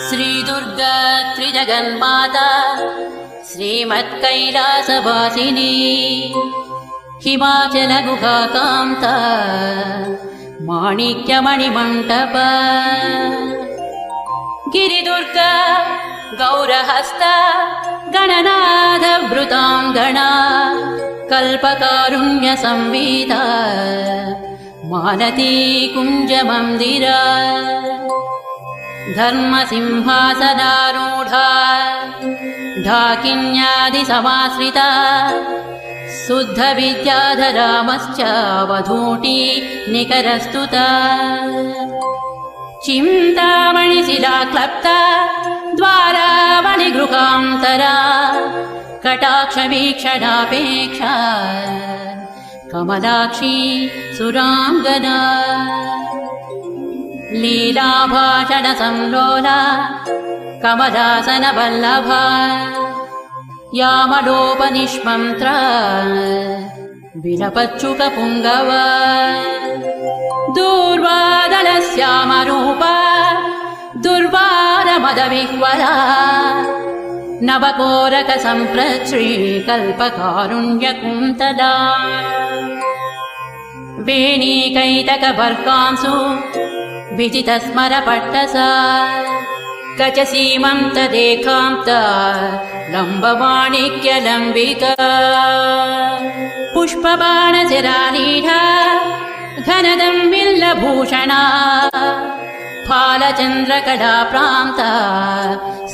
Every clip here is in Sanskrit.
श्री दुर्गा त्रिजगन्माता श्रीमत्कैलासवासिनी हिमाचल गुहाकान्ता माणिक्यमणिमण्टप गिरिदुर्गा गौरहस्ता गणनाथवृताङ्गना कल्पकारुण्यसंविदा मालती कुञ्जमन्दिरा धर्मसिंहासनारूढा ढाकिन्यादिसमाश्रिता शुद्धविद्याधरामश्च वधूटी निकरस्तुता चिन्तामणिशिलाक्लप्ता द्वारावणिगृहान्तरा कटाक्षवीक्षणापेक्षा कमलाक्षी सुराङ्गना लीलाभाषणसंलोला कमलासनवल्लभा यामलोपनिष्मन्त्रा विलपच्युतपुङ्गवा दूर्वादलश्यामरूपा दुर्वारमदविह्वला नवकोरकसम्प्रश्रीकल्पकारुण्यकुन्तला वेणीकैतकवर्कांसु विजितस्मरपट्टसा गजसीमन्तरेखान्ता लम्बवाणिक्यलम्बिका पुष्पबाणशिरानीढा घनदम्बिल्लभूषणा फालचन्द्रकलाप्रान्ता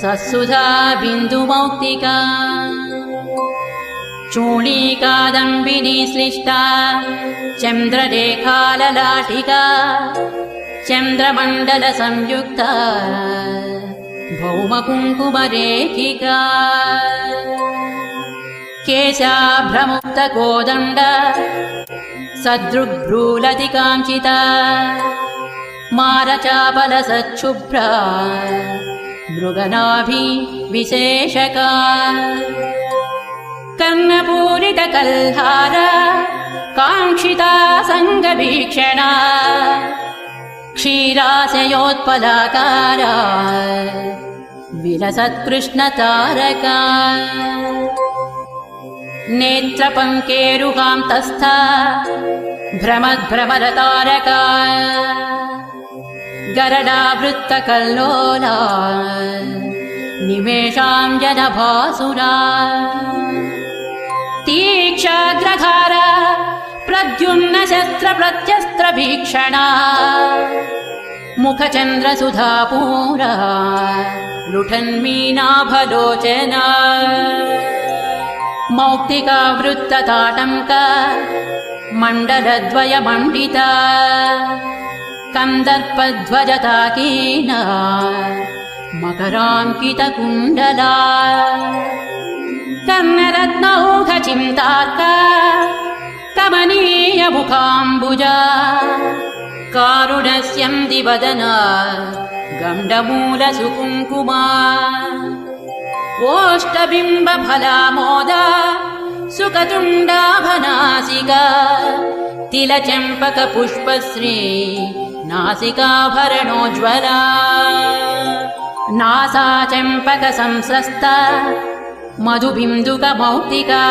सत्सुधा बिन्दुमौक्तिका चूणीकादम्बिनी श्लिष्टा चन्द्ररेखाललाटिका चन्द्रमण्डलसंयुक्ता भौमकुङ्कुमरेखिका केशाभ्रमुक्तकोदण्ड सदृग्भ्रूलतिकाञ्चिता मारचापलसच्छुभ्रा मृगनाभिविशेषका कर्णपूरितकल्हारा काङ्क्षिता सङ्गवीक्षणा क्षीराशयोत्पलाकारा विलसत्कृष्णतारका नेत्रपङ्केरुहान्तस्था भ्रमद्भ्रमरतारका गरडावृत्तकल्लोला निमेषाञ्जनभासुरा तीक्षाग्रधारा प्रद्युम्नशस्त्रप्रत्यस्त्रभीक्षणा मुखचन्द्रसुधापूरा लुठन्मीनाभलोचना मौक्तिकावृत्तताटङ्का मण्डलद्वयमण्डिता कन्दर्पध्वजताकीना मकराङ्कितकुण्डला कर्णरत्नौघचिन्तार्का कमनीयमुखाम्बुजा कारुणस्यन्दिवदना गण्डमूलसुकुङ्कुमा ओष्ठबिम्बफलामोदा सुकतुण्डाभनासिका तिलचम्पकपुष्पश्री नासिकाभरणोज्ज्वला नासाचम्पकसंस्रस्ता मधुबिन्दुकमौक्तिका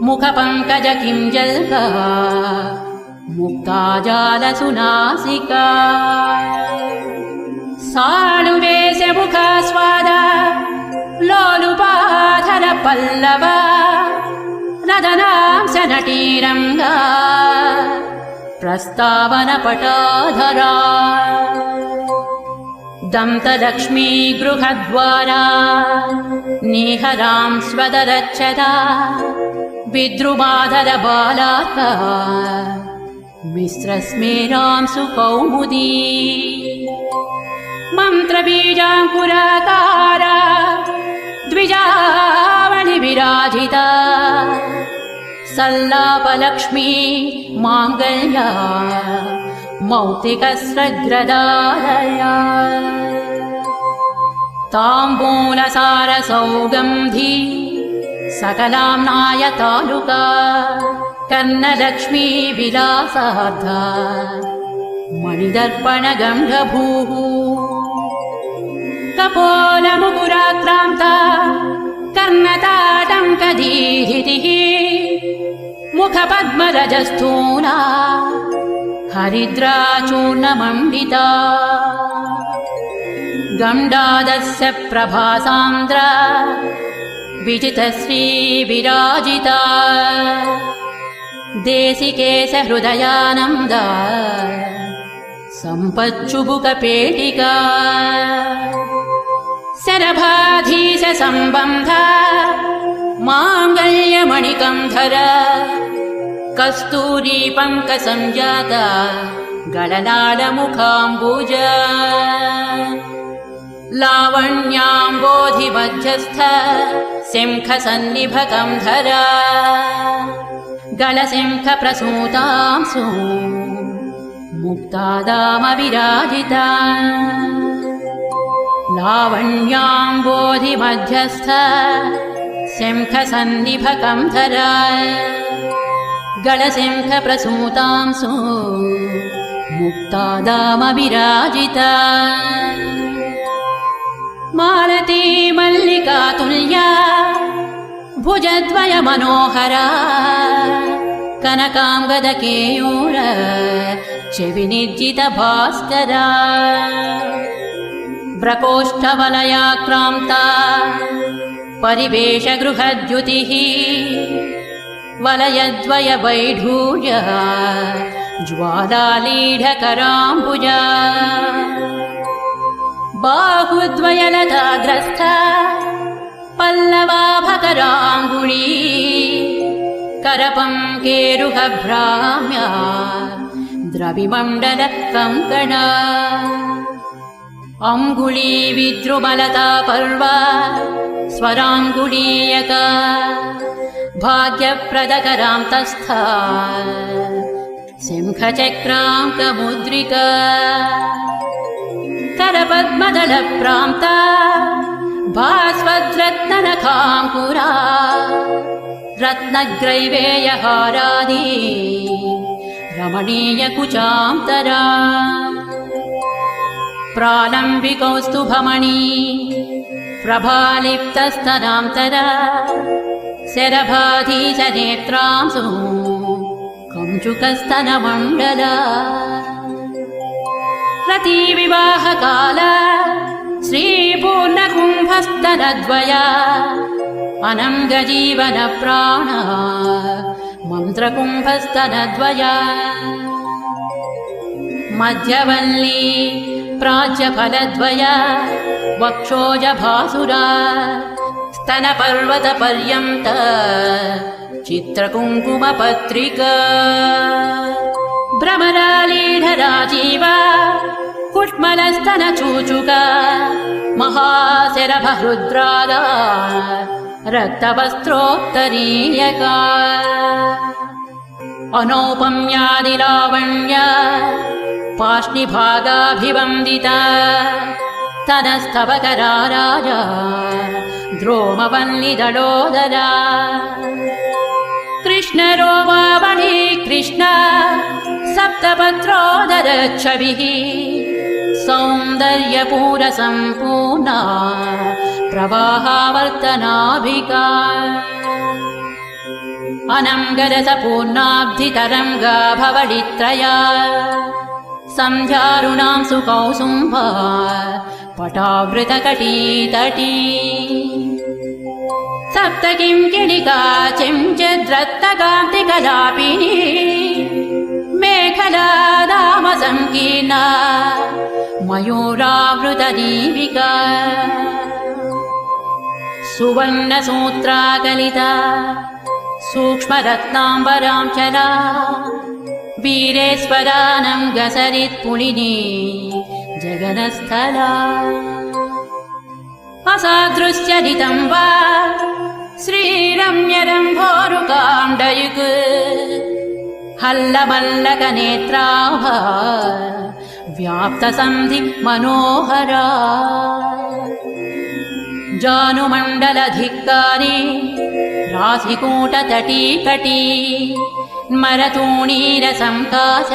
मुखपङ्कजकिञ्जल्का मुक्ताजालसुनासिका साणुवेशमुखास्वादा लोलुपाधरपल्लवा नदनांसनटीरङ्गा प्रस्तावनपटाधरा दन्तलक्ष्मी गृहद्वारा निहरां स्वदरच्छदा विद्रुमाधरबालाका मिश्रस्मेरां सुकौमुदी मन्त्रबीजाङ्कुराकारा द्विजावलिविराजिता सल्लापलक्ष्मी माङ्गल्या मौक्तिकस्रग्रदालया ताम्बूलसारसौगन्धी सकलाम्नाय तालुका कर्णलक्ष्मी विलासार्धा मणिदर्पणगन्धभूः कपोलमुकुराक्रान्ता कर्णताटङ्कदीहितिः मुखपद्मरजस्थूला हरिद्राचूर्णमण्डिता गण्डादस्य प्रभासान्द्रा विजितश्रीविराजिता देशिकेशहृदयानन्दा सम्पच्चुबुकपेटिका शरभाधीशसम्बन्ध माङ्गल्यमणिकन्धर कस्तूरी पङ्कसंजाता गलनाडमुखाम्बुज लावण्याम्बोधिमध्यस्थ शङ्खसन्निभकन्धर गलशङ्खप्रसूतांसु मुक्तादामविराजिता लावण्याम्बोधिमध्यस्थ शङ्खसन्निभकन्धर गलशङ्खप्रसूतांसु मुक्तादामविराजिता मालती मल्लिकातुल्या भुजद्वय मनोहरा कनकाङ्गदकेयूर चविनिर्जित भास्करा प्रकोष्ठवलयाक्रान्ता परिवेशगृहद्युतिः वलयद्वय वैढूर्य ज्वालालीढकराम्बुजा बाहुद्वयलताग्रस्थ पल्लवाभकराङ्गुळी करपङ्केरुहभ्राम्या द्रविमण्डल कङ्कणा अङ्गुळी विद्रुमलता पर्व स्वराङ्गुळीयका भाग्यप्रदकरान्तस्था शङ्खचक्राङ्कमुद्रिका करपद्मदलप्रान्ता भास्वद्रत्ननखाङ्कुरा रत्नग्रैवेयहारादि रमणीयकुचान्तरा प्रालम्बिकौस्तुभमणि प्रभालिप्तस्तनान्तरा शरभाधीशनेत्रांसु कञ्चुकस्तनमण्डला रतिविवाहकाल श्रीपूर्णकुम्भस्तनद्वया अनङ्गजीवनप्राण मन्त्रकुम्भस्तनद्वया मध्यवल्ली प्राच्यफलद्वया वक्षोजभासुरा स्तनपर्वतपर्यन्त चित्रकुङ्कुमपत्रिका भ्रमरालीढराजीवा कुट्मलस्तनचूचुका महाशरभहृद्रागा रक्तवस्त्रोत्तरीयका अनौपम्यादिलावण्या पाष्णिभागाभिवन्दिता तनस्तवकरा राजा द्रोमवल्लिदलोदरा कृष्णरोमावळी कृष्ण सप्तपत्रोदरच्छविः सौन्दर्यपूरसम्पूर्णा प्रवाहावर्तनाभिका अनङ्गरसपूर्णाब्धितरङ्गाभवळित्रया सन्ध्यारुणां सुकौसुम्भा पटावृतकटीतटी सप्तकिङ्किणिका चिञ्चिद्रत्तकान्तिकलापिनी मेखला दामसङ्कीर्णा मयूरावृतदीपिका सुवर्णसूत्राकलिता सूक्ष्मरत्नाम्बराञ्चला वीरेश्वरानङ्गसरित्पुलिनी जगनस्थला असादृश्यदितं वा श्रीरम्यरम्भोरुकाण्डयुक् हल्लमल्लकनेत्राभा व्याप्तसन्धि मनोहरा जानुमण्डलधिक्कारी राशिकूटतटीकटी मरतूणीरसंकाश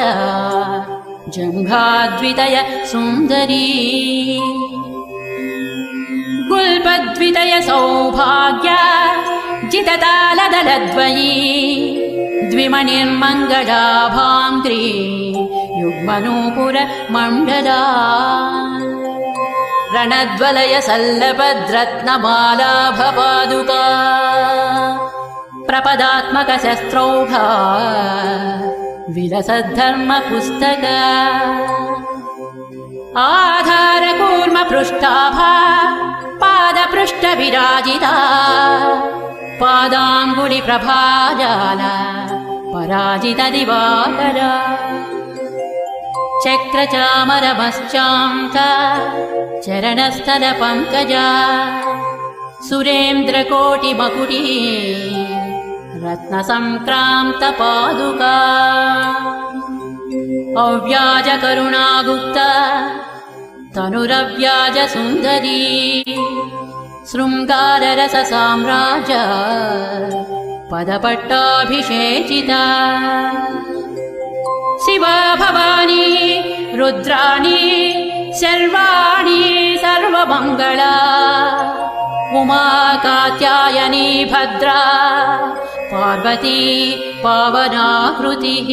जङ्घाद्वितय सुन्दरी वितय सौभाग्य जिततालदलद्वयी द्विमणिर्मङ्गलाभाङ्ग्री युग्मनूपुर मण्डला रणद्वलय सल्लभद्रत्नमालाभपादुका प्रपदात्मक शस्त्रौघा विलसद्धर्मपुस्तक आधार कूर्म पृष्ठाभा पादपृष्ठ विराजिता पादाङ्गुलि प्रभाजाल पराजित दिवाकर चक्रचामरमश्चाङ्क चरणस्थल पङ्कजा सुरेन्द्रकोटिमकुटी रत्नसङ्क्रान्त पादुका अव्याज करुणागुप्त तनुरव्याज सुन्दरी शृङ्गाररस साम्राज्य पदपट्टाभिषेचिता शिवा भवानी रुद्राणी सर्वाणि सर्वमङ्गला उमा कात्यायनी भद्रा पार्वती पावनाकृतिः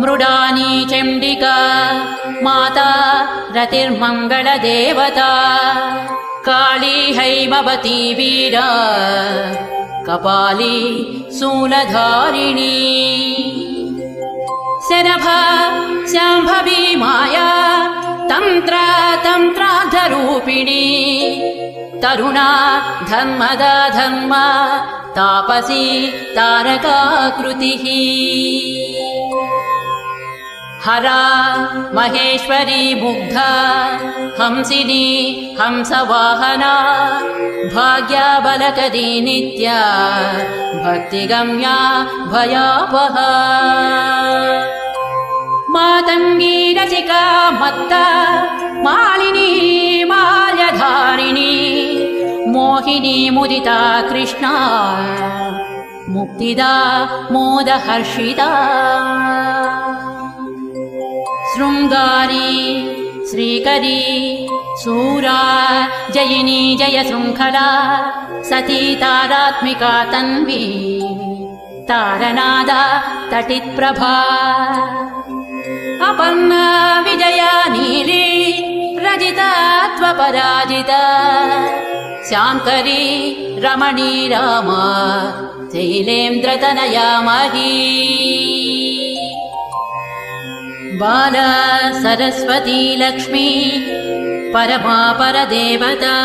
मृडानी चण्डिका माता रतिर्मङ्गलदेवता काली हैमवती वीरा कपाली शूलधारिणी शरभा शाम्भवी माया तन्त्रार्धरूपिणी तरुणा धर्मदा धर्म तापसी तारकाकृतिः हरा महेश्वरी मुग्धा हंसिनी हंसवाहना भाग्याबलकरी नित्या भक्तिगम्या भयापहा मातङ्गी रसिका मत्ता मालिनी माल्यधारिणी मोहिनी मुदिता कृष्णा मुक्तिदा मोदहर्षिता शृङ्गारी श्रीकरी सूरा जयिनी जय शृङ्खला सती तारात्मिका तन्वी तारनादा तटित्प्रभा अपर्णा विजया नीली रजिता त्वपराजिता शाङ्करी रमणी रामा शैलेन्द्रतनया मही बाला सरस्वती लक्ष्मी परमा परदेवता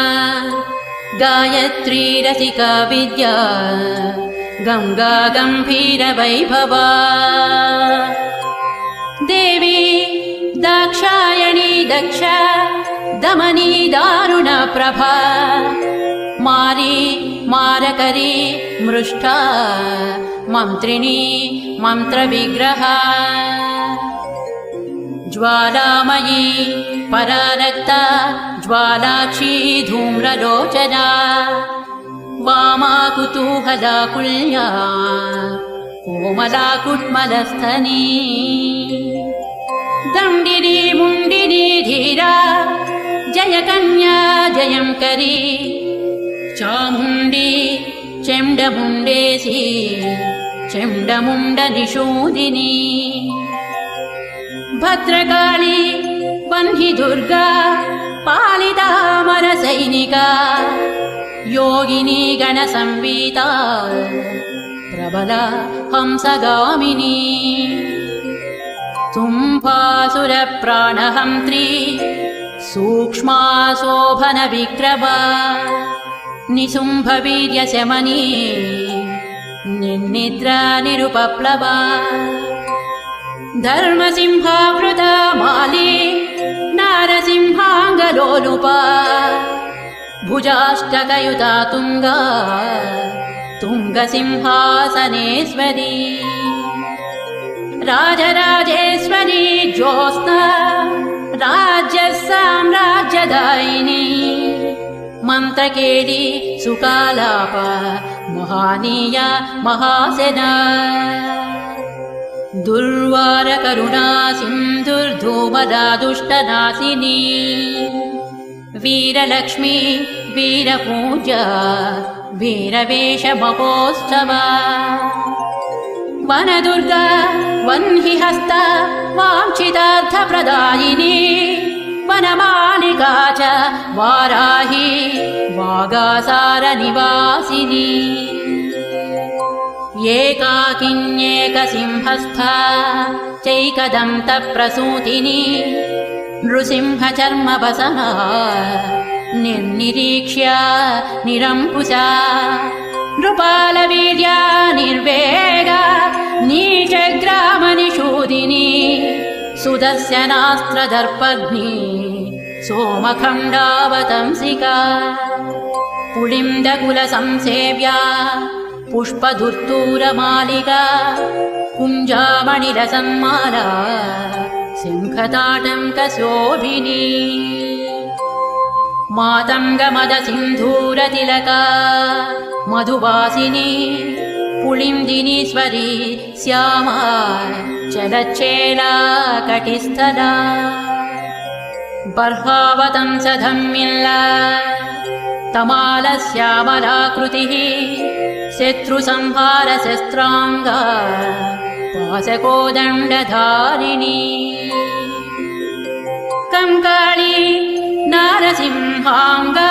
गायत्री रसिका विद्या गङ्गा गम्भीर वैभवा देवी दाक्षायणी दक्ष दमनी दारुण प्रभा मारी मारकरी मृष्टा मन्त्रिणी मन्त्रविग्रहा ज्वालामयी परारक्ता ज्वालाक्षी धूम्रलोचना वामा कुतूहलाकुल्या कोमला कुट्मलस्थनी दण्डिनी मुण्डिनी धीरा जयकन्या जयङ्करी चामुण्डी चण्डमुण्डेसी चण्डमुण्डनिषूदिनी भद्रकाली वह्नि दुर्गा पालितामरसैनिका योगिनी गणसंवीता प्रबला हंसगामिनी तुम्भासुरप्राणहन्त्री सूक्ष्मा शोभनविक्रमा निशुम्भवीर्यशमनी निर्निद्रा निरुपप्लवा धर्मसिंहावृता माली नारसिंहाङ्गलोलुपा भुजाष्टकयुता तुङ्गा तुङ्गसिंहासनेश्वरी राजराजेश्वरी ज्योत्स्ना राज्यसाम्राज्यदायिनी मन्त्रकेली सुकालाप महानीया महासेना दुर्वारकरुणा सिन्धुर्धूमदा दुष्टनाशिनी वीरलक्ष्मी वीरपूजा वीरवेषमहोत्सव वनदुर्गा वह्निहस्ता वाञ्छितार्थप्रदायिनी वनमालिका च वाराही वागासारनिवासिनी एकाकिन्येकसिंहस्था चैकदन्तप्रसूतिनी नृसिंहचर्मवसना निर्निरीक्ष्य निरङ्कुशा नृपालवीर्या निर्वेगा नीचग्रामनिषूदिनी सुदर्शनास्त्रदर्पघ्नी सोमखण्डावतंसिका पुलिन्दकुलसंसेव्या पुष्पधुर्तूरमालिका कुञ्जामणिरसन्माला सिंहताटङ्कशोभिनी मातङ्गमदसिन्धूरतिलका मधुवासिनी पुलिन्दिनीश्वरी श्यामा चलच्चेला कटिस्थला बर्हावतंसधम्मिल्ला तमालश्यामलाकृतिः शत्रुसंहारशस्त्राङ्गा पाशकोदण्डधारिणी कंकाळी नारसिंहाङ्गा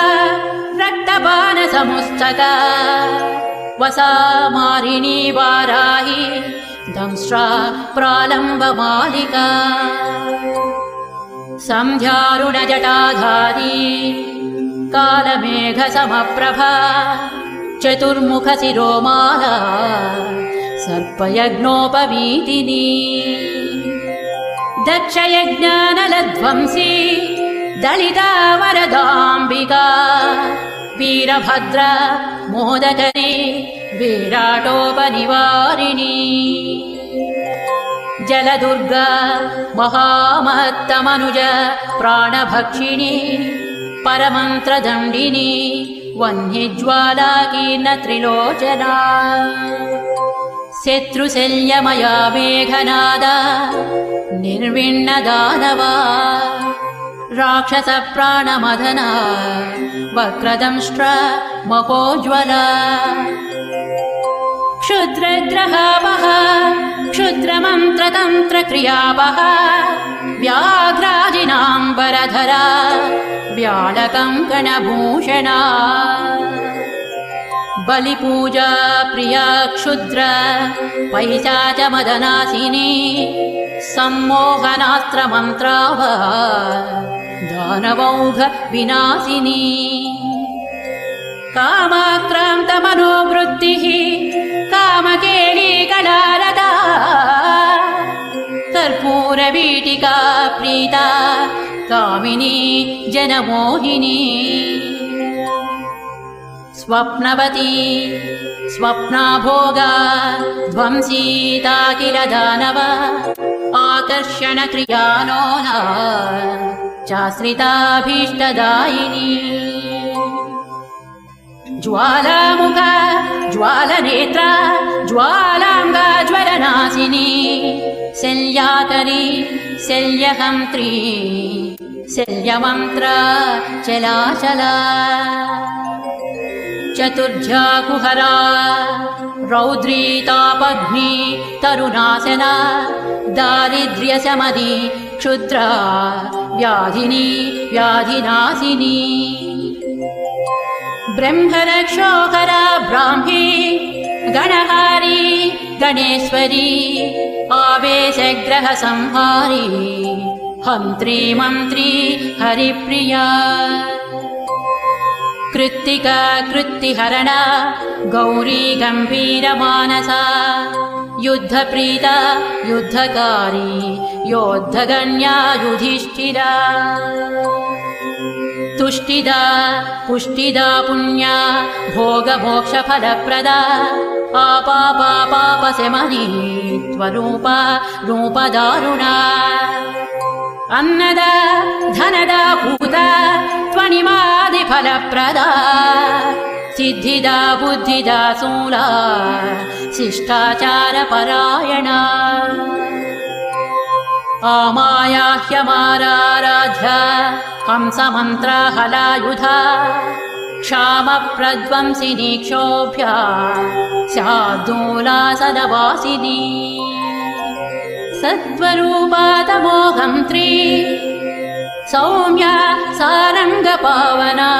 रक्तपानसमुस्तका वसामारिणी वाराही दंष्ट्रा प्रालम्बमालिका सन्ध्यारुणजटाधारी कालमेघसमप्रभा चतुर्मुखशिरोमाला सर्पयज्ञोपवीतिनी दक्षयज्ञानलध्वंसी दलिता वरदाम्बिका वीरभद्र मोदकरी विराटोपनिवारिणी जलदुर्गा महामहत्तमनुज प्राणभक्षिणी परमन्त्रदण्डिनी वह्निज्वालाकीर्णत्रिलोचना शत्रुशल्यमया मेघनादा निर्विण्णदानवा राक्षसप्राणमदना वक्रदंष्ट्र महोज्ज्वला क्षुद्रग्रहावः क्षुद्रमन्त्रतन्त्रक्रियावः व्याघ्राजिनाम्बरधरा व्यालकङ्कणभूषणा बलिपूजा प्रिया क्षुद्र पैशाचमदनासिनी सम्मोहनास्त्रमन्त्राव दानवौघ विनाशिनी कामाक्रान्तमनोवृत्तिः कामकेली कलारता कर्पूरवीटिका प्रीता कामिनी जनमोहिनी स्वप्नवती स्वप्नाभोगा ध्वंसीता किल दानव आकर्षणक्रियानोना चाश्रिताभीष्टदायिनी ज्वालामुख ज्वालनेत्रा ज्वालाङ्गा ज्वलनाशिनी शल्याकरी शल्यहन्त्री शल्यमन्त्र चलाचला चतुर्ध्याकुहरा रौद्री तापघ्नी तरुणासना दारिद्र्यशमदी क्षुद्रा व्याधिनी व्याधिनाशिनी ब्रह्मरक्षोकरा ब्राह्मी गणहारी गणेश्वरी आवेशग्रहसंहारी हन्त्री मन्त्री हरिप्रिया कृत्तिका कृत्तिहरणा गौरी गम्भीरमानसा युद्धप्रीता युद्धकारी योद्धगण्या युधिष्ठिरा तुष्टिदा पुष्टिदा पुण्या भोगमोक्षफलप्रदा आपापापापशमनी त्वरूपा रूपदारुणा अन्नदा धनदा पूता त्वनिमादिफलप्रदा सिद्धिदा बुद्धिदा शूला शिष्टाचारपरायणा आमायाह्यमाराराध्या कंसमन्त्रहलायुधा क्षामप्रध्वंसिनी क्षोभ्या स्याद्दूलासनवासिनी सत्त्वरूपा तमोघन्त्री सौम्या सारङ्गपावना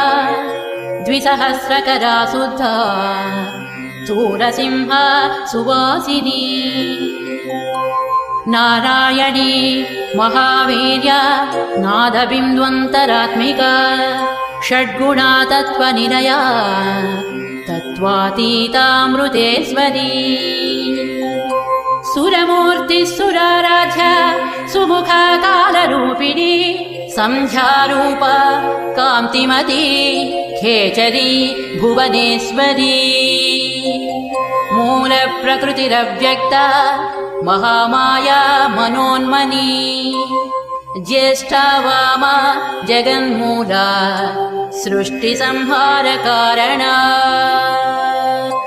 द्विसहस्रकरा शुद्धा स्थूलसिंहा सुवासिनी नारायणी महावीर्या नादबिन्द्वन्तरात्मिका षड्गुणा तत्त्वनिलया तत्त्वातीतामृतेश्वरी सुरमूर्तिः सुराराध्या सुमुखा कालरूपिणी संध्यारूपा कान्तिमती खेचरी भुवनेश्वरी मूलप्रकृतिरव्यक्ता महामाया मनोन्मनी ज्येष्ठा वामा जगन्मूला सृष्टिसंहारकारणा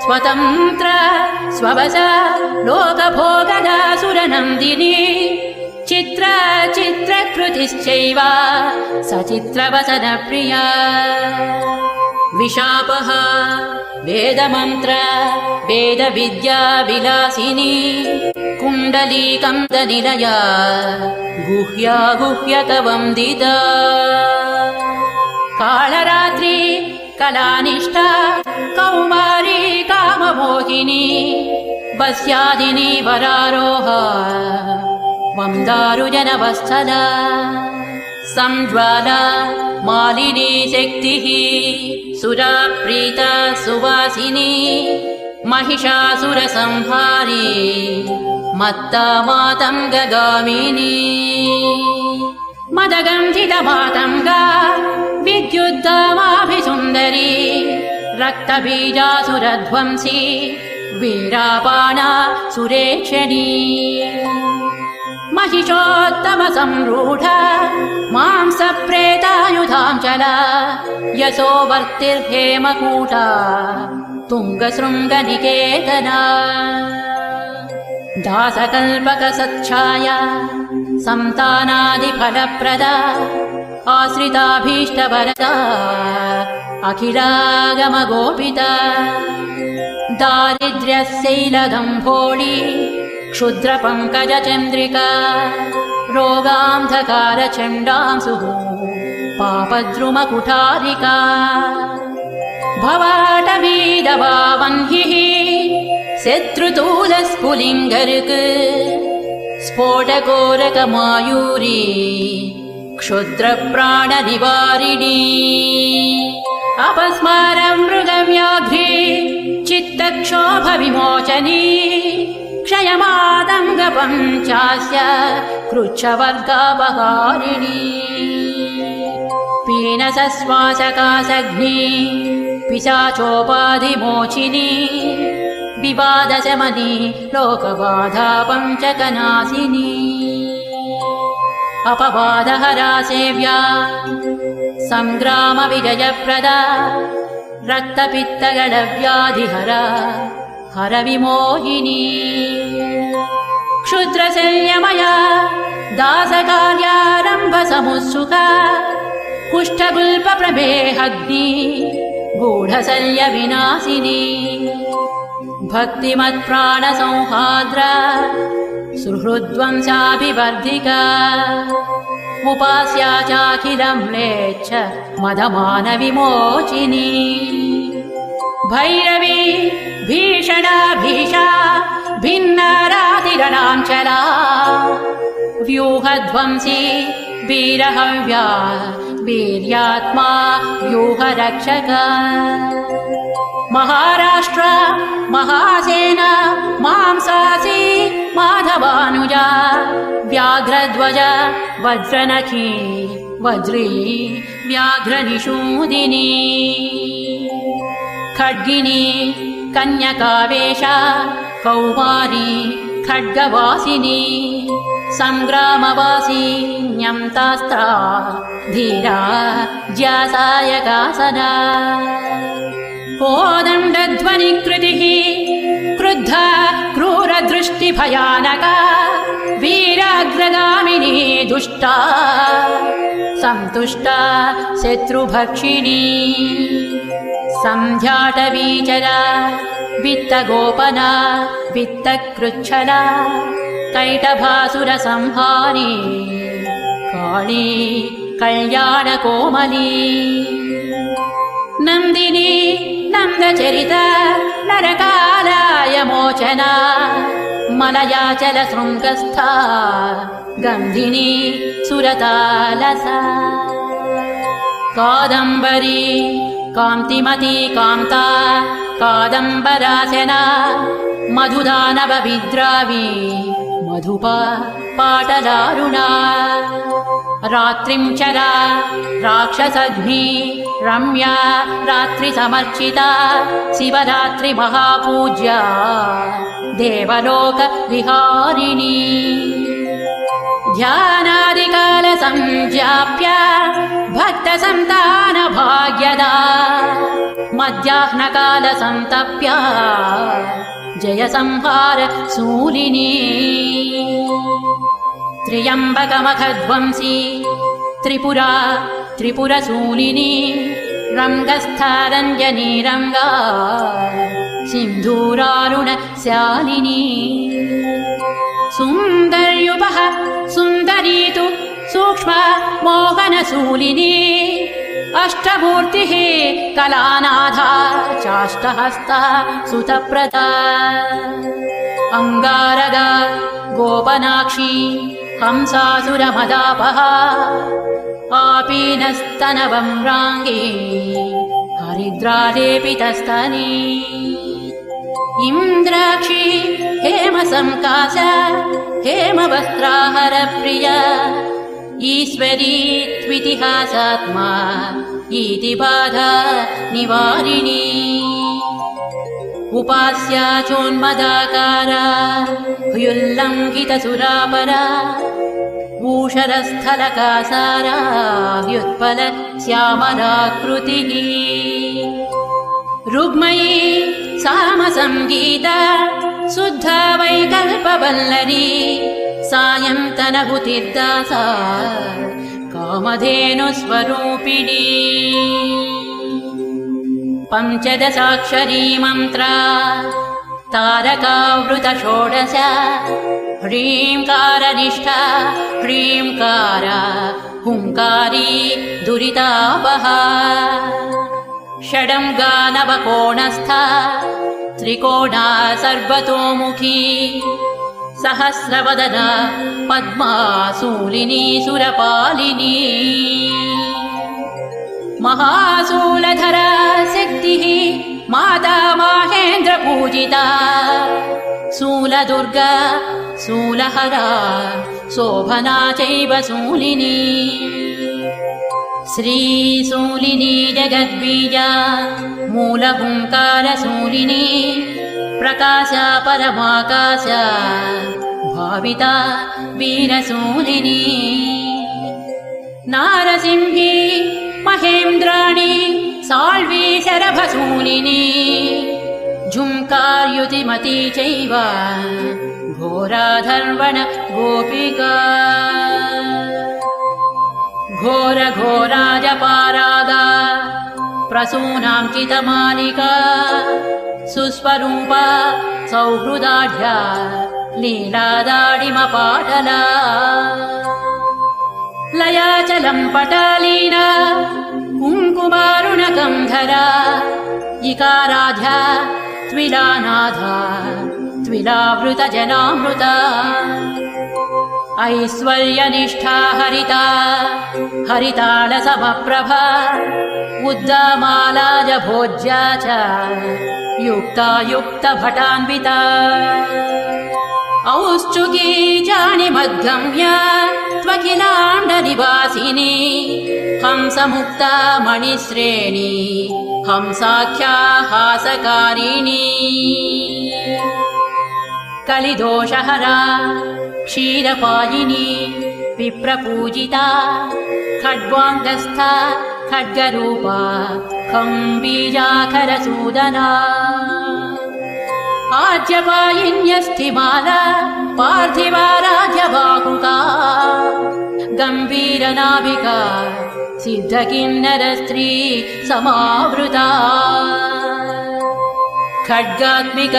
स्वतन्त्र स्ववशा लोकभोगदा सुरनन्दिनी चित्रकृतिश्चैव सचित्रवसनप्रिया विशापः वेदमन्त्र वेदविद्या विलासिनी कुण्डलीकन्दनिलया गुह्या गुह्यकवन्दिता कालरात्रि कलानिष्ठा कौमारी काममोहिनी वस्यादिनी वरारोहा वन्दारुजनवस्थला संज्वाला मालिनी शक्तिः सुराप्रीता सुवासिनी महिषासुरसंहारी मत्ता मातङ्गगामिनी मदगन्धितमातङ्गा विद्युद्दामाभिसुन्दरी रक्तबीजासुरध्वंसी वीरापाणा सुरेक्षणी महिषोत्तमसंरूढा मांसप्रेतायुधाञ्चला यशोवर्तिर्हेमकूटा तुङ्गशृङ्गनिकेतना दासकल्पकसच्छाया सन्तानादिफलप्रदा आश्रिताभीष्टवरदा अखिलागमगोपिता दारिद्र्यशैलदम्भोळी क्षुद्रपङ्कजचन्द्रिका रोगान्धकारचण्डांसुः पापद्रुमकुठारिका भवाटवीदवावह्निः शत्रुतूलस्फुलिङ्गर्क् स्फोटकोरकमायूरी क्षुद्रप्राणनिवारिणी अपस्मारं मृगव्याघ्री चित्तक्षोभविमोचनी क्षयमादङ्गपञ्चास्य कृच्छवर्गापहारिणी पीनसश्वासकासग्नि पिशाचोपाधिमोचिनी विवादशमनी लोकबाधा पञ्चकनाशिनी अपवादहरा सेव्या संग्रामविजयप्रदा रक्तपित्तगलव्याधिहरा हरविमोहिनी क्षुद्रशल्यमया दासकार्यारम्भसमुत्सुका कुष्ठगुल्पप्रमेहग्नि गूढशल्यविनाशिनी भक्तिमत्प्राणसंहाद्रा सुहृद्वंशाभिवर्धिका उपास्या चाखिलं म्लेच्छ मदमानविमोचिनी भैरवी भीषणा भीषा भिन्नरातिरणाञ्चला व्यूहध्वंसी वीरहव्या वीर्यात्मा व्यूहरक्षका महाराष्ट्र महासेना मांसासी माधवानुजा व्याघ्रध्वज वज्रनखी वज्री व्याघ्रनिषूदिनी खड्गिनी कन्यकावेशा कौमारी खड्गवासिनी संग्रामवासिन्यन्तास्त्रा धीरा ज्यासायकासना कोदण्डध्वनिकृतिः क्रुद्धा क्रूरदृष्टिभयानका वीराग्रगामिनी दुष्टा सन्तुष्टा शत्रुभक्षिणी सन्ध्याटवीचरा वित्तगोपना वित्तकृच्छला कैटभासुरसंहारी काली कल्याणकोमली नन्दिनी नन्दचरिता नरकालाय मोचना मलयाचलशृङ्गस्था गन्धिनी सुरतालसा कादम्बरी कान्तिमती कान्ता कादम्बरासना मधुदानवविद्रावी मधुपा पाटलारुणा रात्रिं चरा राक्षसग्नि रम्या रात्रिसमर्चिता शिवरात्रिमहापूज्या देवलोकविहारिणी ध्यानादिकालसंज्ञाप्य भक्तसन्तानभाग्यदा मध्याह्नकालसन्तप्य जयसंहार शूलिनी त्र्यम्बकमखध्वंसी त्रिपुरा त्रिपुरशूलिनी रङ्गस्थारञ्जनी रङ्गा सिन्धूरारुणशालिनी सुन्दर्युपः सुन्दरी तु सूक्ष्म मोहनशूलिनी अष्टमूर्तिः कलानाथा चाष्टहस्ता सुतप्रदा अंगारगा गोपनाक्षी हंसासुरमदापहा आपीनस्तनवम्राङ्गी हरिद्रालेपितस्तनी इन्द्राक्षी हेमसंकाश हेमवस्त्राहरप्रिया ईश्वरी त्वितिहासात्मा इति बाधा निवारिणी उपास्या चोन्मदाकारा ह्युल्लङ्घितसुरापरा ऊषरस्थलकासारा ह्युत्पल श्यामलाकृतिः रुग्मयी सामसङ्गीता शुद्धा वैकल्पवल्लरी सायन्तनभुतिर्दासा कामधेनुस्वरूपिणी पञ्चदशाक्षरी मन्त्रा तारकावृतषोडश ह्रीङ्कारनिष्ठा ह्रीङ्कार हुङ्कारी दुरितापहा षडङ्गानवकोणस्था त्रिकोणा सर्वतोमुखी सहस्रवदना पद्मासूलिनी सुरपालिनी महाशूलधरा शक्तिः माता माहेन्द्रपूजिता शूलदुर्गा शूलहरा शोभना चैव शूलिनी श्रीशूलिनी जगद्बीजा मूलहुङ्कारशूलिनी प्रकाशा परमाकाशा भाविता वीरशूलिनी नारसिंही महेन्द्राणी साल्वी शरभशूलिनी झुङ्कार्युतिमती चैव घोराधर्वण गोपिका घोरघोराजपारागा प्रसूनां चितमालिका सुस्वरूपा सौहृदाढ्या लीलादाडिमपाटला लयाचलं पटालीना कुङ्कुमारुणगन्धरा इकाराध्या त्विलानाधा त्विलावृतजनामृता ऐश्वर्यनिष्ठा हरिता हरितालसमप्रभा उद्दामालाज भोज्या च युक्ता युक्तभटान्विता औत्सुकी जानिमद्गम्य त्वखिलाण्डनिवासिनी हंसमुक्ता मणिश्रेणी हंसाख्या हासकारिणी कलिदोषहरा क्षीरपायिनी विप्रपूजिता खड्वाङ्गस्था खड्गरूपा खम्बीजाखरसूदना आज्यपायिन्यस्तिमाला पार्थिवाराध्यबाहुका गम्भीरनाभिका सिद्धकिन्नरस्त्री समावृता खड्गात्मिक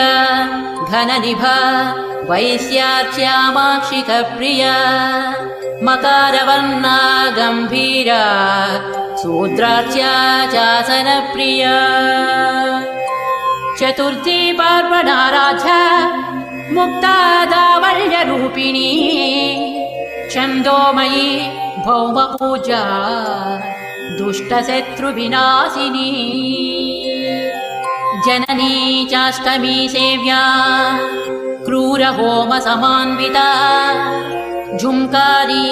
घननिभ वैश्यार्च्यामाक्षिकप्रिया मकारवर्णा गम्भीरा शूद्रार्च्या चासनप्रिया चतुर्थी पार्वणाराध्या मुक्ता दावल्यरूपिणी छन्दोमयी भौमपूजा दुष्टशत्रुविनाशिनी जननी चाष्टमी सेव्या क्रूरहोमसमान्विता झुंकारी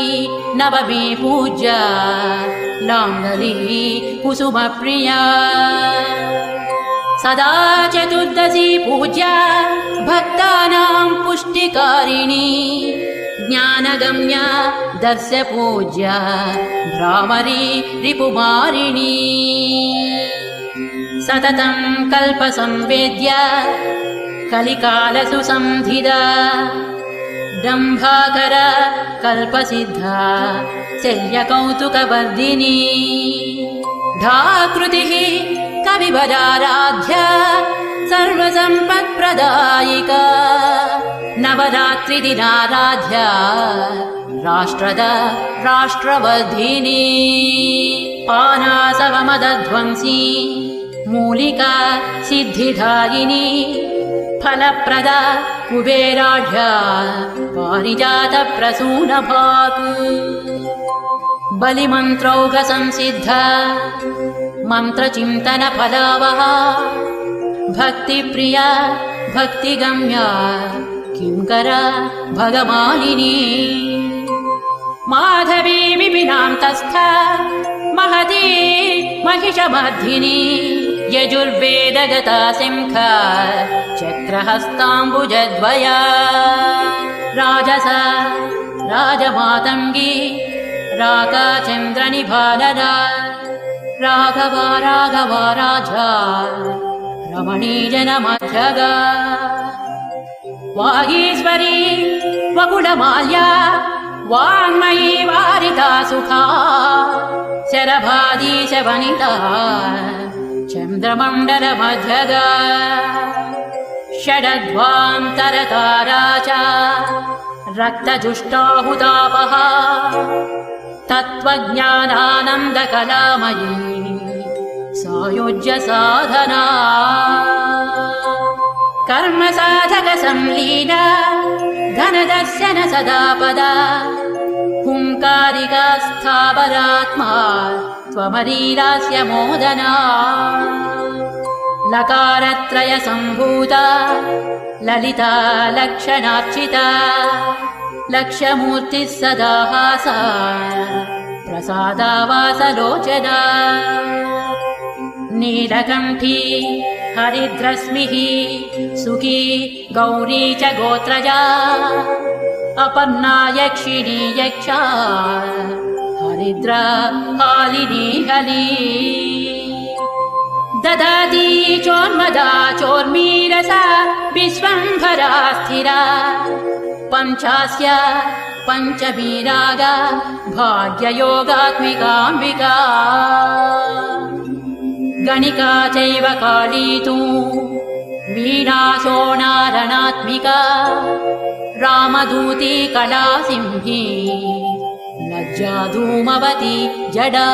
नवमी पूज्या लाङ्गली कुसुमप्रिया सदा चतुर्दशी पूज्या भक्तानां पुष्टिकारिणी ज्ञानगम्या दर्शपूज्या भ्रामरी रिपुमारिणी सततं कल्पसंवेद्या कलिकालसुसंधिदा डम्भाकर कल्पसिद्धा शल्यकौतुकवर्धिनी धाकृतिः कविवराराध्या सर्वसम्पत्प्रदायिका नवरात्रिदिनाराध्या राष्ट्ರದ राष्ट्रवर्धिनी पानासवमदध्वंसी मूलिका सिद्धिदायिनी फलप्रदा कुबेराढ्या पारिजातप्रसूनभाक् बलिमन्त्रौघसंसिद्धा मन्त्रचिन्तनफलावहा भक्तिप्रिया भक्तिगम्या किङ्करा भगमालिनी माधवी विपिनान्तस्था महती महिषमर्धिनी यजुर्वेदगता सिंहा चक्रहस्ताम्बुजद्वया राजसा राजमातङ्गी राकाचन्द्रनिभानना राघवा राघवा राजा रमणीजनमध्यगा वागीश्वरी वकुलमाल्या वाङ्मयी वारिता सुखा शरभादीशवनिता चन्द्रमण्डलमध्यगा षडध्वान्तरतारा च रक्तजुष्टाहुतापः तत्त्वज्ञानानन्दकलामयी सायुज्य साधना कर्मसाधकसंलीला धनदर्शन सदापदा हुङ्कारिका स्थावरात्मा त्वमरीरास्य मोदना लकारत्रयसम्भूता ललिता लक्षणार्चिता लक्ष्यमूर्तिः सदा हासा प्रसादावासलोचना नीलकण्ठी हरिद्रश्मिः सुखी गौरी च गोत्रजा अपर्णा यक्षिणी यक्षा हरिद्रा हालिनी हली ददाति चोन्मदा चोर्मीरसा विश्वम्भरा स्थिरा पञ्चास्या पञ्चमी रागा भाग्ययोगात्मिकाम्बिका गणिका चैव काली तु वीणाशोणारणात्मिका रामदूती कलासिंही लज्जा धूमवती जडा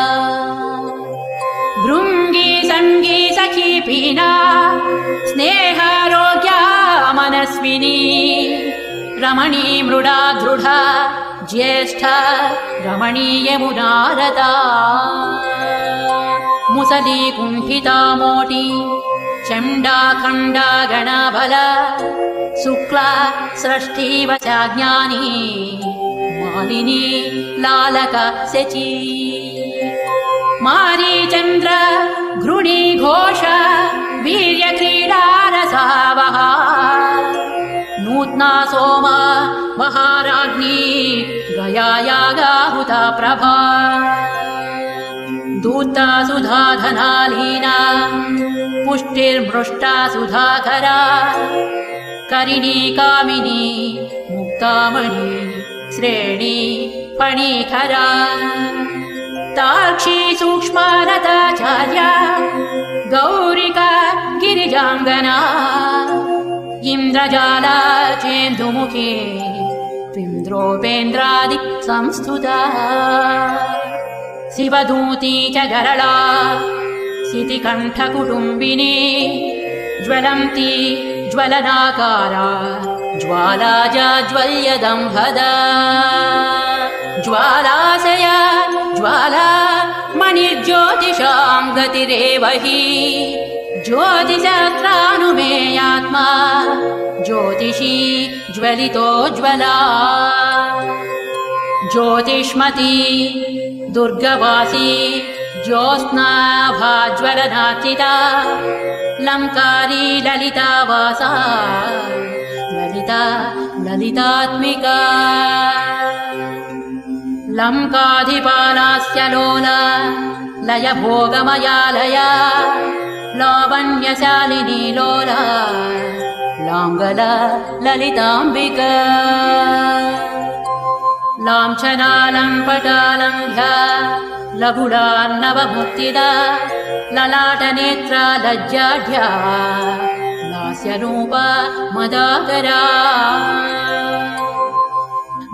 भृङ्गी सङ्गी सखी पीना स्नेहारोग्या मनस्विनी रमणी मृडा दृढा ज्येष्ठा रमणीयमुनारता मुसली कुण्ठिता मोटी चण्डा खण्डा गणबला शुक्ला स्रष्टीव चाज्ञानी मालिनी लालका शची मारीचन्द्र घृणी घोष वीर्यक्रीडारसावहा नूत्ना सोमा महाराज्ञी गयायागाहुता प्रभा दूता सुधा धनालीना पुष्टिर्मृष्टा सुधाकरा करिणी कामिनी मुक्तामणि श्रेणी फणीखरा तार्क्षी सूक्ष्मारताचार्या गौरिका गिरिजाङ्गना इन्द्रजाला चेन्दुमुखी इन्द्रोपेन्द्रादि संस्तुता शिवदूती च गरला सितिकण्ठकुटुम्बिनी ज्वलन्ती ज्वलनाकारा ज्वाला जाज्वल्यदम्भदा ज्वालाशया ज्वाला मणिर्ज्योतिषां गतिरेव हि ज्योतिषास्त्रानुमेयात्मा ज्योतिषी ज्वलितोज्ज्वला ज्योतिष्मती दुर्गवासी ज्योत्स्ना भाज्वलनार्चिता लङ्कारी ललितावासा ललिता ललितात्मिका लङ्काधिपालास्य लोला लयभोगमयालया लावण्यशालिनी लोला लाङ्गला ललिताम्बिका लाञ्छनालम्पटालम्भ्या लघुलान्नवमुक्तिदा ललाटनेत्रा लज्जाढ्या लास्यरूपा मदाकरा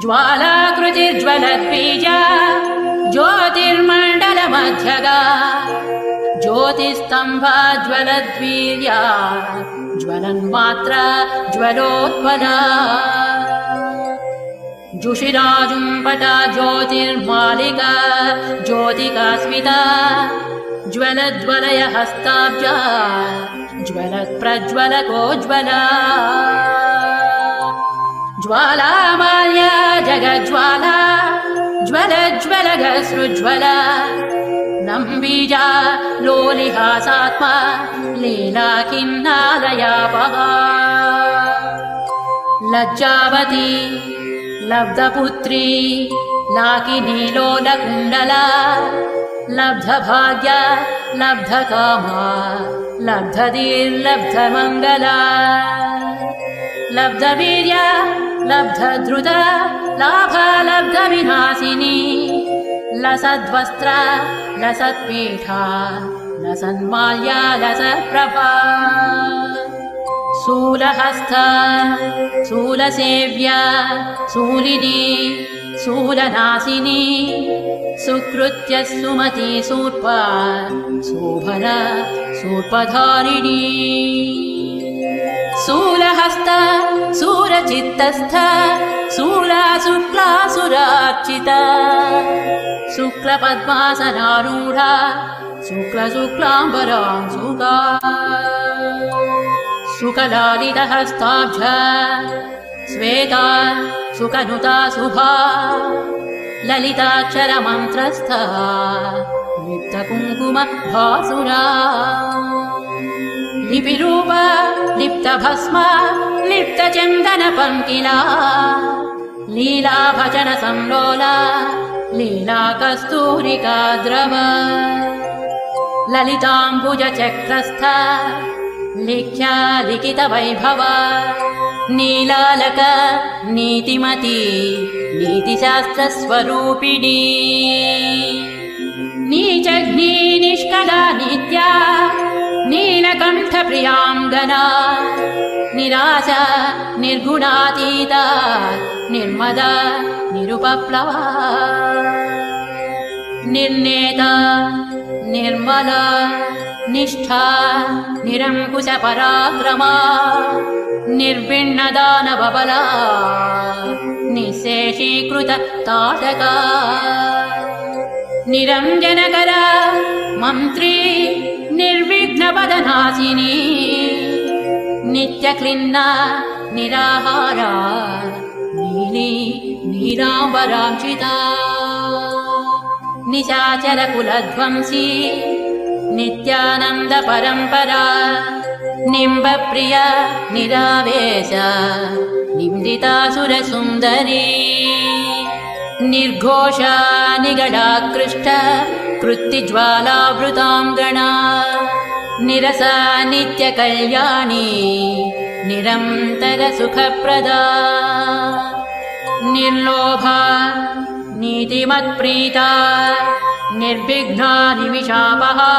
ज्वालाकृतिर्ज्वलद्बीजा ज्योतिर्मण्डलमध्यगा ज्योतिस्तम्भा ज्वलद्वीर्या ज्वलन्मात्रा ज्वलोत्पला जुषिराजुम्पटा ज्योतिर्मालिका ज्योतिकास्मिता ज्वलद्वलय हस्ताब्जा ज्वलत्प्रज्वलकोज्ज्वला ज्वालामाल्या जगज्ज्वाला ज्वलज्वलगसृज्ज्वला लम्बीजा लोलिहासात्मा लीला खिन्नालयापहा लज्जावती लब्धपुत्री लाकिनी लोलकुण्डला लब्धभाग्या लब्धकामा लब्धधीर्लब्धमङ्गला लब्धवीर्या लब्धद्रुता लाभा लब्धविनाशिनी लसद्वस्त्रा लसत्पीठा लसन्माल्या लसत्प्रभा शूलहस्ता शूलसेव्या शूलिनी शूलनाशिनी सुकृत्य सुमती शूर्पा शोभना शूर्पधारिणी शूलहस्ता शूलचित्तस्था शूला शुक्लासुरार्चिता शुक्लपद्मासनारूढा शुक्लशुक्लाम्बरां सुगा सुकलालितहस्ताब्जा श्वेता सुकनुता शुभा ललिताक्षरमन्त्रस्था लिप्तकुङ्कुम भासुरा लिपिरूपा लिप्तभस्म लिप्तचन्दनपङ्किला लीलाभजन संलोला लीला कस्तूरिका द्रव ललिताम्बुजचक्रस्था लिख्या लिखितवैभव नीलालक नीतिमती नीतिशास्त्रस्वरूपिणी नीचग्नी निष्कला नित्या नीलकण्ठप्रियाङ्गना निराशा निर्गुणातीता निर्मदा निरुपप्लवा निर्नेता निर्मला निष्ठा निरङ्कुशपराक्रमा निर्भिन्नदानबबला निःशेषीकृत ताटका निरञ्जनकरा मन्त्री निर्विघ्नपदनाशिनी नित्यक्लिन्ना निराहारा नीली नीलाम्बरांशिता निशाचरकुलध्वंसी नित्यानन्दपरम्परा निम्बप्रिया निरावेश निन्दितासुरसुन्दरी निर्घोषा निगडाकृष्ट कृत्तिज्वालावृताङ्गना निरसा नित्यकल्याणी निरन्तरसुखप्रदा निर्लोभा नीतिमत्प्रीता निर्विघ्ना निमिषापहा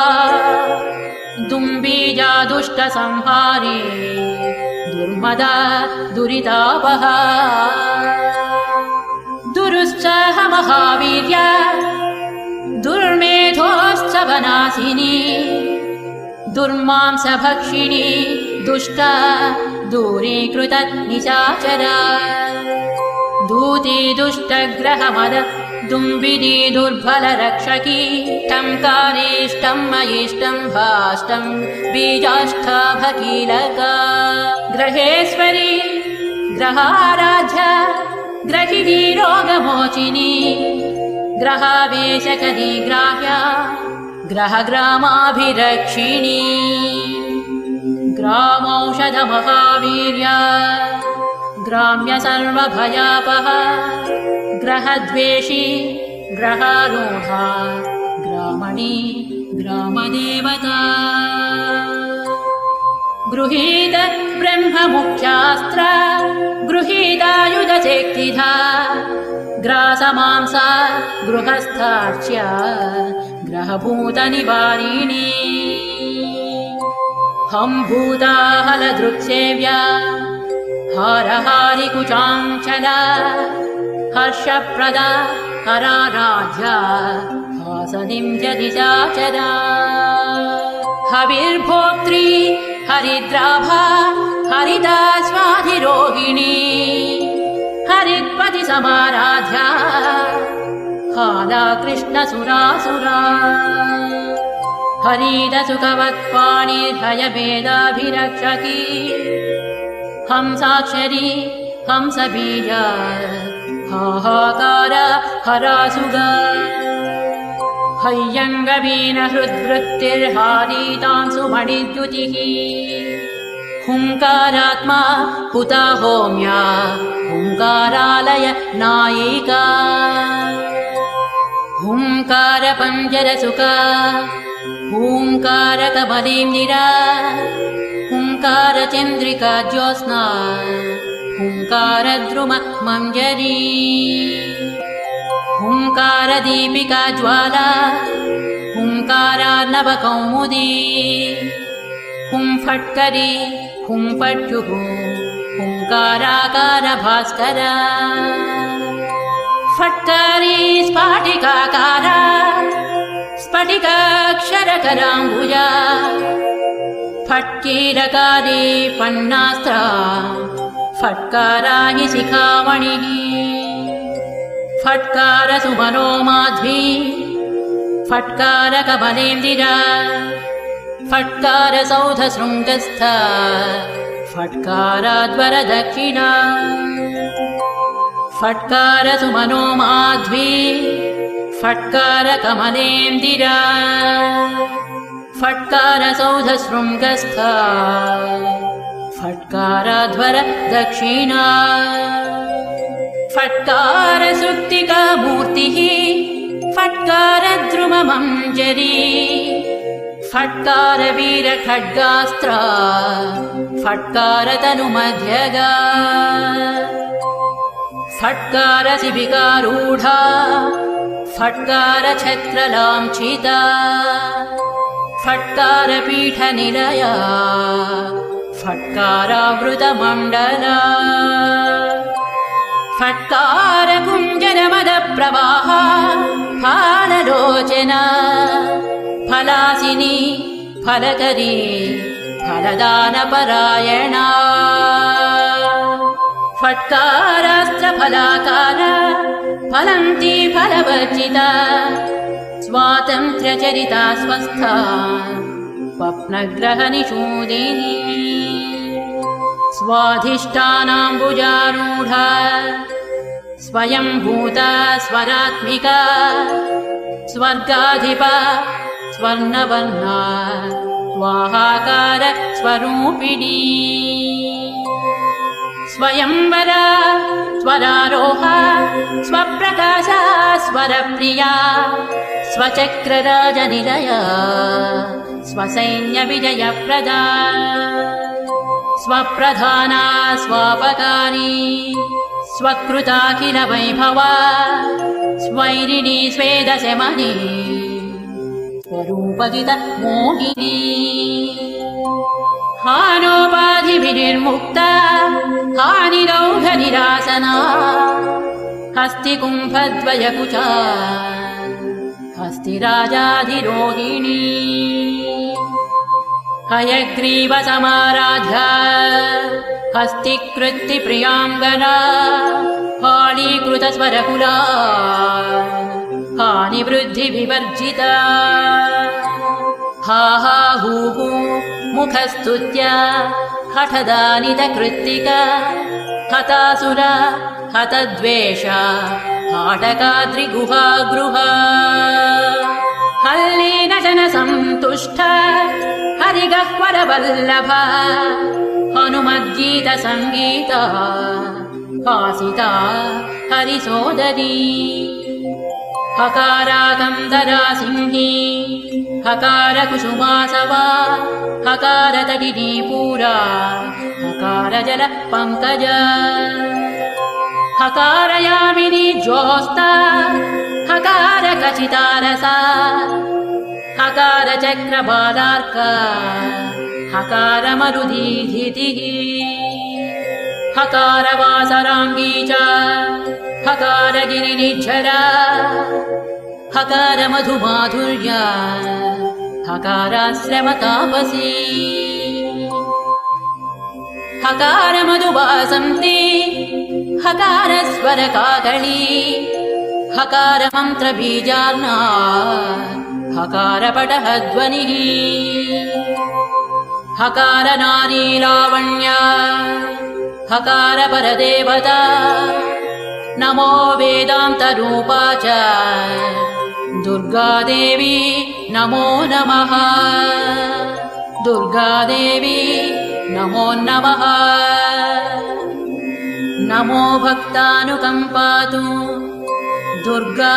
दुम्बीजा दुष्टसंहारी दुर्मदा दुरितापहा दुरुत्साह महावीर्या दुर्मेधोत्सवनाशिनी दुर्मांसभक्षिणी दुष्टा दूरीकृत निशाचरा दूती दुष्टग्रहमद दुम्बिनी दुर्बलरक्षकी टङ्कारीष्टं मयिष्टं भाष्टं बीजाष्टाभकीलका ग्रहेश्वरी ग्रहाराध्या ग्रहिणी रोगमोचिनी ग्रहावेशकरी ग्राह्या ग्रहग्रामाभिरक्षिणी ग्रामौषधमहावीर्या ग्राम्य सर्वभयापहा ग्रहद्वेषी ग्रहारूढा ग्रामणी ग्रामदेवता गृहीत ब्रह्ममुख्यास्त्र गृहीतायुधशक्तिधा ग्रासमांसा गृहस्थार्च्य ग्रहभूतनिवारिणी हम्भूताहलदृक्सेव्या हारहारिकुचाञ्चला हर्षप्रदा हराराध्या हासनिं जदिशाचरा हविर्भोक्त्री हरिद्राभा हरिदा स्वाधिरोहिणी हरित्पतिसमाराध्या हाला कृष्णसुरासुरा हरिदसुखवत्पाणिर्हयभेदाभिरक्षकी हंसाक्षरी हंसबीजा हाहाकार हरासुगा हय्यङ्गवीन हृद्वृत्तिर्हारीतांसुमणिद्युतिः हुङ्कारात्मा हुता होम्या हुङ्कारालय नायिका हुङ्कारपञ्जरसुका हुङ्कारकमलीन्दिरा हुङ्कारचन्द्रिका ज्योत्स्ना हुङ्कारद्रुम मञ्जरी हुङ्कारदीपिका ज्वाला हुङ्कारार्णवकौमुदी हुंफट्करी हुंफट्युः हुङ्काराकार भास्करा फट्कारी स्फाटिकाकारा स्फटिकाक्षरकराम्बुजा फट्कीरकारी फन्नास्त्रा फट्कारा हि शिखामणिः फट्कारसुमनो माध्वी फट्कारकमलेन्दिरा फट्कारसौधशृङ्गस्थ फट्काराद्वरदक्षिणा फट्कारसुमनो माध्वी फट्कारकमलेन्दिरा फट्कारसौधशृङ्गस्थ फट्काराध्वर दक्षिणा फट्कारसुक्तिका मूर्तिः फट्कारद्रुममञ्जरी फट्कारवीरखड्गास्त्र फट्कारतनुमध्यगा फट्कारशिबिकारूढा फट्कारछत्रलाञ्छिता फट्कारपीठनिलया फट्कारावृतमण्डला फट्कारकुञ्जरमदप्रवाहा फाललोचना फलासिनी फलकरी फलदानपरायणा फट्कारास्त्रफलाकारा फलन्ती फलवर्जिता स्वातन्त्र्यचरिता स्वस्था स्वप्नग्रहनिषूदिनी स्वाधिष्ठानाम्बुजारूढा स्वयंभूता स्वरात्मिका स्वर्गाधिपा स्वर्णवर्णा स्वाहाकार स्वरूपिणी स्वयंवरा स्वरारोहा स्वप्रकाशा स्वरप्रिया स्वचक्रराजनिलया स्वसैन्यविजयप्रदा स्वप्रधाना स्वापकारी स्वकृताखिल वैभवा स्वैरिणी स्वेदशमनी स्वरूपजित मोहिनी हानोपाधिभिर्मुक्ता हानिरौघनिरासना हस्तिकुम्भद्वयकुचा हस्तिराजाधिरोहिणी हयग्रीवसमाराध्या हस्तिकृत्तिप्रियाङ्गना हालीकृतस्वरकुला हानिवृद्धिविवर्जिता हा हा हू हू मुखस्तुत्या हठदानितकृत्तिका हतासुरा हतद्वेषा हाटकाद्रिगुहागृहा हल्लीनशनसन्तुष्टा हरिगह्वरवल्लभा हनुमद्गीतसङ्गीता भासिता हरिसोदरी हकाराकन्दरा सिंही हकारकुसुमासवा हकारतटिनी पूरा हकारजलपङ्कजा हकारयामिनी ज्योत्स्ना हकारकचितारसा हकारचक्रबालार्का हकारमरुधीधितिः हकारवासराङ्गी च हकारगिरिनिर्झरा हकारमधुमाधुर्या हकाराश्रमतापसी हकारमधुवासन्ती हकारस्वरकाकली हकारमन्त्रबीजार्णा हकारपटहध्वनिः हकारनारीलावण्या हकारपरदेवता नमो वेदान्तरूपा च दुर्गादेवी नमो नमः दुर्गादेवी नमो नमः नमो भक्तानुकम्पातु दुर्गा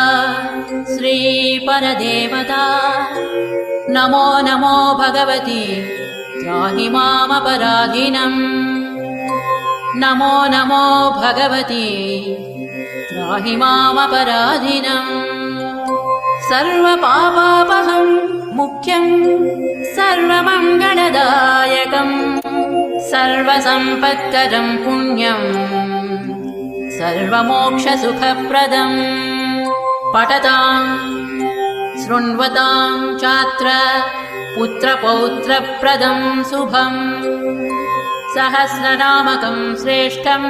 श्रीपरदेवता नमो नमो भगवति त्राहि मामपराधिनम् नमो नमो भगवति त्राहि मामपराधिनम् सर्वपापापहं मुख्यं सर्वमङ्गलदायकं सर्वसम्पत्करं पुण्यं सर्वमोक्षसुखप्रदम् पठतां शृण्वतां चात्र पुत्रपौत्रप्रदं शुभम् सहस्रनामकं श्रेष्ठं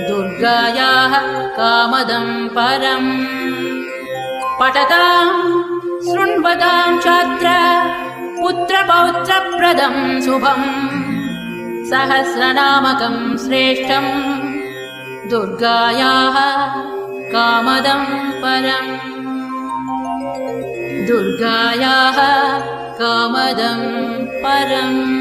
दुर्गायाः कामदं परम् पठतां शृण्वतां चात्र पुत्रपौत्रप्रदं शुभम् सहस्रनामकं श्रेष्ठं दुर्गायाः कामदं परम् दुर्गायाः कामदं परम्।